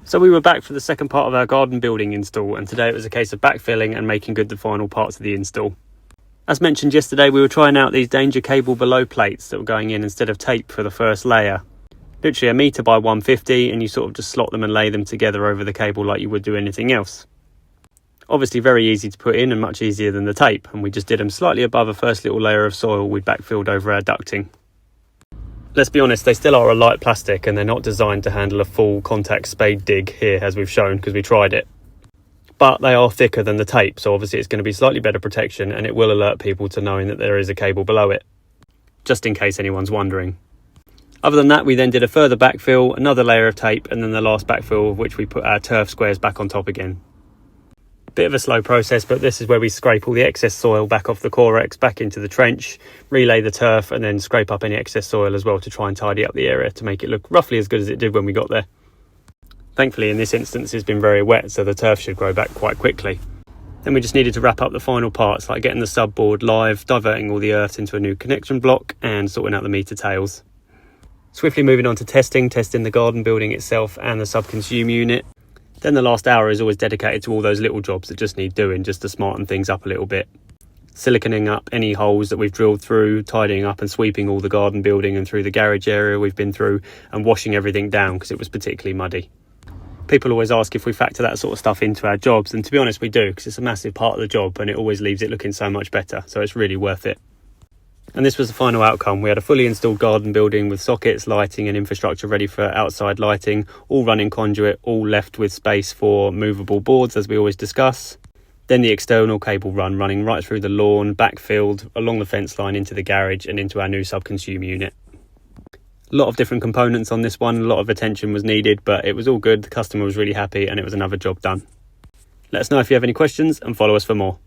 So we were back for the second part of our garden building install, and today it was a case of backfilling and making good the final parts of the install. As mentioned yesterday, we were trying out these danger cable below plates that were going in instead of tape for the first layer. Literally 1 metre by 150, and you sort of just slot them and lay them together over the cable like you would do anything else. Obviously very easy to put in and much easier than the tape, and we just did them slightly above a first little layer of soil we'd backfilled over our ducting. Let's be honest, they still are a light plastic and they're not designed to handle a full contact spade dig here as we've shown because we tried it. But they are thicker than the tape, so obviously it's going to be slightly better protection and it will alert people to knowing that there is a cable below it, just in case anyone's wondering. Other than that, we then did a further backfill, another layer of tape, and then the last backfill of which we put our turf squares back on top again. Bit of a slow process, but this is where we scrape all the excess soil back off the Corex, back into the trench, relay the turf, and then scrape up any excess soil as well to try and tidy up the area to make it look roughly as good as it did when we got there. Thankfully in this instance it's been very wet, so the turf should grow back quite quickly. Then we just needed to wrap up the final parts, like getting the subboard live, diverting all the earth into a new connection block, and sorting out the meter tails. Swiftly moving on to testing the garden building itself and the sub-consume unit. Then the last hour is always dedicated to all those little jobs that just need doing, just to smarten things up a little bit. Siliconing up any holes that we've drilled through, tidying up and sweeping all the garden building and through the garage area we've been through, and washing everything down because it was particularly muddy. People always ask if we factor that sort of stuff into our jobs, and to be honest we do, because it's a massive part of the job and it always leaves it looking so much better, so it's really worth it. And this was the final outcome. We had a fully installed garden building with sockets, lighting and infrastructure ready for outside lighting, all running conduit, all left with space for movable boards as we always discuss. Then the external cable run running right through the lawn, backfilled, along the fence line into the garage and into our new sub-consume unit. A lot of different components on this one, a lot of attention was needed, but it was all good. The customer was really happy and it was another job done. Let us know if you have any questions and follow us for more.